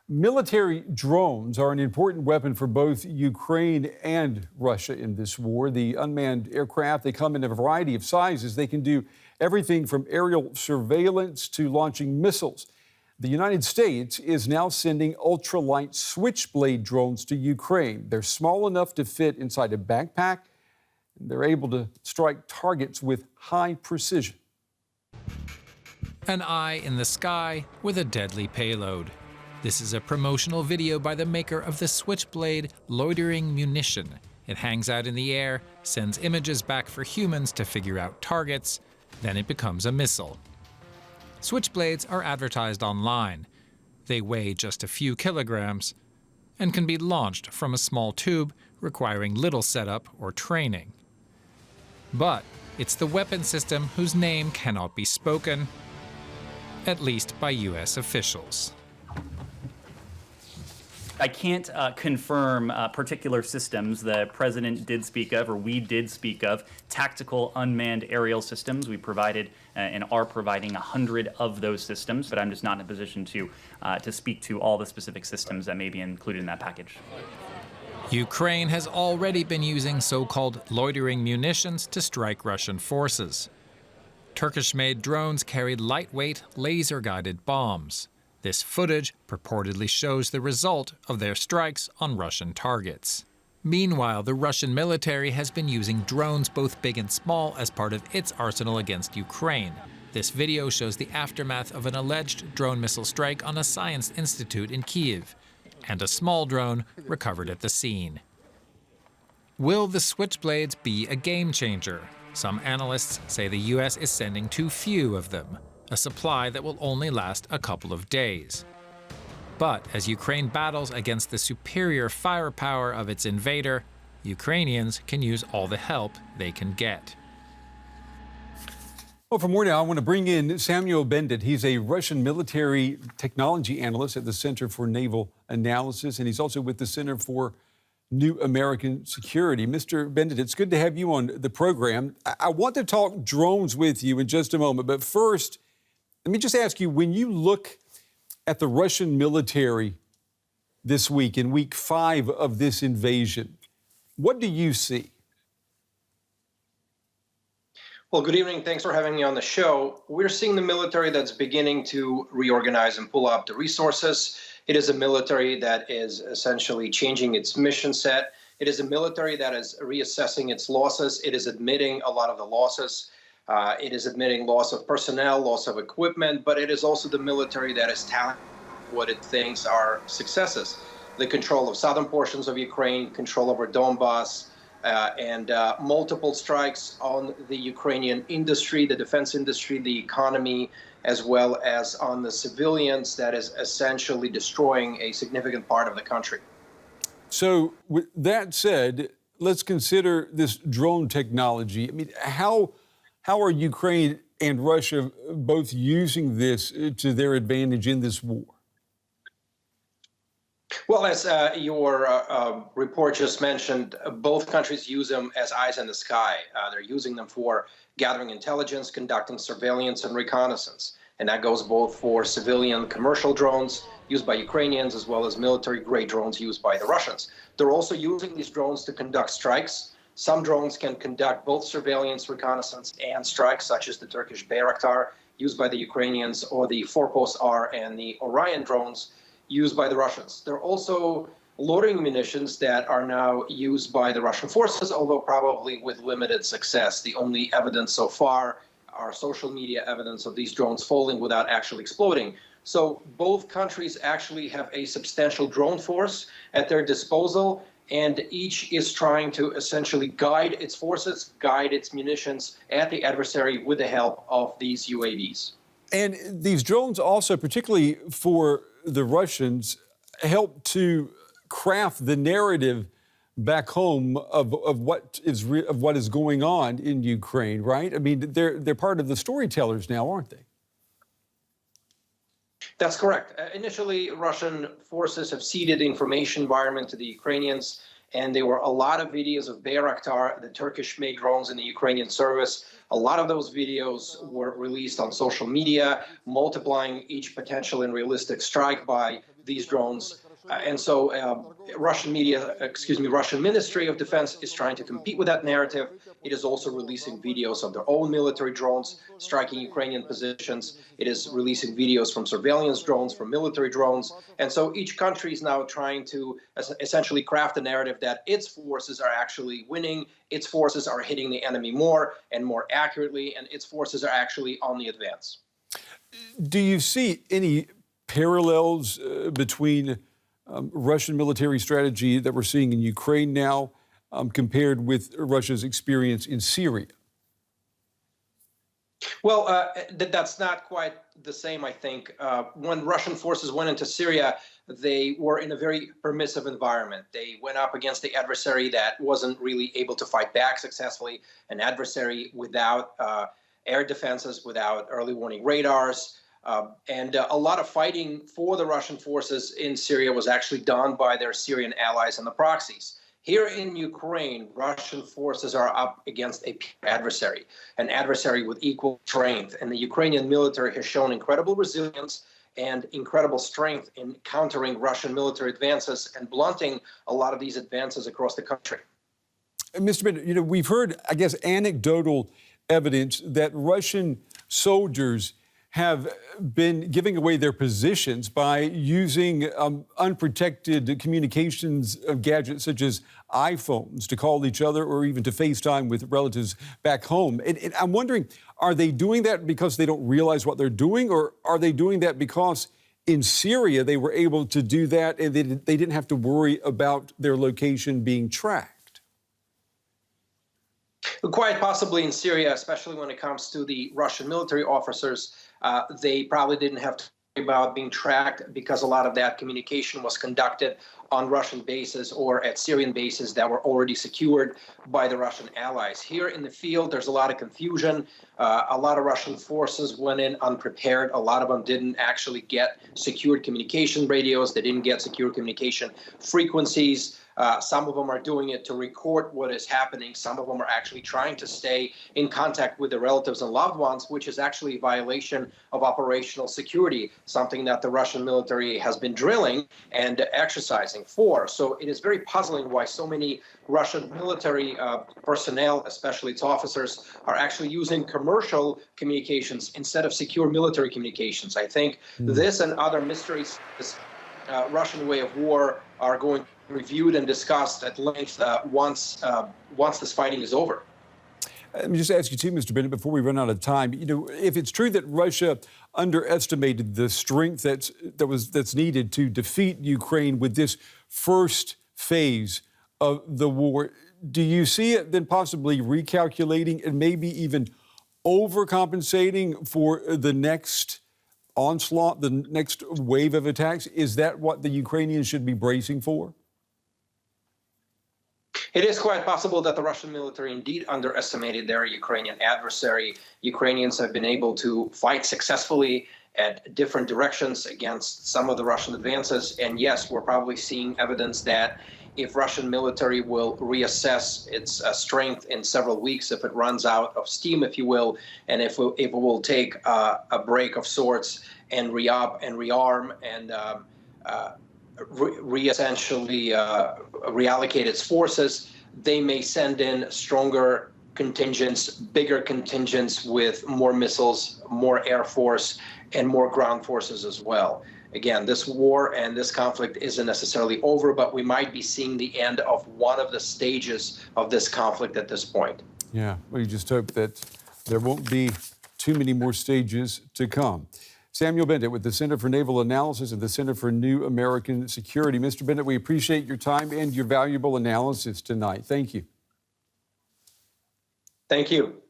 Military drones are an important weapon for both Ukraine and Russia in this war. The unmanned aircraft, they come in a variety of sizes. They can do everything from aerial surveillance to launching missiles. The United States is now sending ultralight switchblade drones to Ukraine. They're small enough to fit inside a backpack, and they're able to strike targets with high precision. An eye in the sky with a deadly payload. This is a promotional video by the maker of the Switchblade loitering munition. It hangs out in the air, sends images back for humans to figure out targets, then it becomes a missile. Switchblades are advertised online. They weigh just a few kilograms and can be launched from a small tube, requiring little setup or training. But it's the weapon system whose name cannot be spoken, at least by US officials. I can't confirm particular systems. The president did speak of, or we did speak of, tactical unmanned aerial systems. We provided and are providing 100 of those systems, but I'm just not in a position to speak to all the specific systems that may be included in that package. Ukraine has already been using so-called loitering munitions to strike Russian forces. Turkish-made drones carried lightweight, laser-guided bombs. This footage purportedly shows the result of their strikes on Russian targets. Meanwhile, the Russian military has been using drones both big and small as part of its arsenal against Ukraine. This video shows the aftermath of an alleged drone missile strike on a science institute in Kyiv, and a small drone recovered at the scene. Will the Switchblades be a game changer? Some analysts say the US is sending too few of them, a supply that will only last a couple of days. But as Ukraine battles against the superior firepower of its invader, Ukrainians can use all the help they can get. Well, for more now, I want to bring in Samuel Bendit. He's a Russian military technology analyst at the Center for Naval Analysis, and he's also with the Center for New American Security. Mr. Bendit, it's good to have you on the program. I want to talk drones with you in just a moment, but first, let me just ask you, when you look at the Russian military this week, in week 5 of this invasion, what do you see? Well, good evening. Thanks for having me on the show. We're seeing the military that's beginning to reorganize and pull up the resources. It is a military that is essentially changing its mission set. It is a military that is reassessing its losses. It is admitting a lot of the losses. It is admitting loss of personnel, loss of equipment, but it is also the military that is telling what it thinks are successes. The control of southern portions of Ukraine, control over Donbass, and multiple strikes on the Ukrainian industry, the defense industry, the economy, as well as on the civilians, that is essentially destroying a significant part of the country. So with that said, let's consider this drone technology. I mean, how are Ukraine and Russia both using this to their advantage in this war? Well, as your report just mentioned, both countries use them as eyes in the sky. They're using them for gathering intelligence, conducting surveillance and reconnaissance. And that goes both for civilian commercial drones used by Ukrainians as well as military-grade drones used by the Russians. They're also using these drones to conduct strikes. Some drones can conduct both surveillance, reconnaissance, and strikes, such as the Turkish Bayraktar used by the Ukrainians, or the Forepost R and the Orion drones used by the Russians. There are also loitering munitions that are now used by the Russian forces, although probably with limited success. The only evidence so far are social media evidence of these drones falling without actually exploding. So both countries actually have a substantial drone force at their disposal, and each is trying to essentially guide its forces, guide its munitions at the adversary with the help of these UAVs. And these drones also, particularly for the Russians, help to craft the narrative back home of what is going on in Ukraine, right? I mean, they're part of the storytellers now, aren't they? That's correct. Initially, Russian forces have ceded the information environment to the Ukrainians, and there were a lot of videos of Bayraktar, the Turkish-made drones in the Ukrainian service. A lot of those videos were released on social media, multiplying each potential and realistic strike by these drones. And so Russian Ministry of Defense is trying to compete with that narrative. It is also releasing videos of their own military drones striking Ukrainian positions. It is releasing videos from surveillance drones, from military drones. And so each country is now trying to essentially craft a narrative that its forces are actually winning, its forces are hitting the enemy more and more accurately, and its forces are actually on the advance. Do you see any parallels between Russian military strategy that we're seeing in Ukraine now compared with Russia's experience in Syria? Well, that's not quite the same, I think. When Russian forces went into Syria, they were in a very permissive environment. They went up against the adversary that wasn't really able to fight back successfully, an adversary without air defenses, without early warning radars. And a lot of fighting for the Russian forces in Syria was actually done by their Syrian allies and the proxies. Here in Ukraine, Russian forces are up against an adversary with equal strength. And the Ukrainian military has shown incredible resilience and incredible strength in countering Russian military advances and blunting a lot of these advances across the country. Mr. Bennett, we've heard, I guess, anecdotal evidence that Russian soldiers have been giving away their positions by using unprotected communications gadgets such as iPhones to call each other or even to FaceTime with relatives back home. And I'm wondering, are they doing that because they don't realize what they're doing, or are they doing that because in Syria they were able to do that and they didn't have to worry about their location being tracked? Quite possibly in Syria, especially when it comes to the Russian military officers, they probably didn't have to worry about being tracked because a lot of that communication was conducted on Russian bases or at Syrian bases that were already secured by the Russian allies. Here in the field, there's a lot of confusion. A lot of Russian forces went in unprepared. A lot of them didn't actually get secured communication radios. They didn't get secure communication frequencies. Some of them are doing it to record what is happening. Some of them are actually trying to stay in contact with their relatives and loved ones, which is actually a violation of operational security, something that the Russian military has been drilling and exercising for. So it is very puzzling why so many Russian military personnel, especially its officers, are actually using commercial communications instead of secure military communications. I think this and other mysteries, this Russian way of war, are going to be reviewed and discussed at length once this fighting is over. Let me just ask you too, Mr. Bennett, before we run out of time. If it's true that Russia underestimated the strength that's needed to defeat Ukraine with this first phase of the war, do you see it then possibly recalculating and maybe even overcompensating for the next onslaught, the next wave of attacks? Is that what the Ukrainians should be bracing for? It is quite possible that the Russian military indeed underestimated their Ukrainian adversary. Ukrainians have been able to fight successfully at different directions against some of the Russian advances. And yes, we're probably seeing evidence that if Russian military will reassess its strength in several weeks, if it runs out of steam, if you will, and if it will take a break of sorts and re-up and rearm and essentially reallocate its forces, they may send in stronger contingents, bigger contingents with more missiles, more air force, and more ground forces as well. Again, this war and this conflict isn't necessarily over, but we might be seeing the end of one of the stages of this conflict at this point. Yeah, we just hope that there won't be too many more stages to come. Samuel Bennett with the Center for Naval Analysis and the Center for New American Security. Mr. Bennett, we appreciate your time and your valuable analysis tonight. Thank you. Thank you.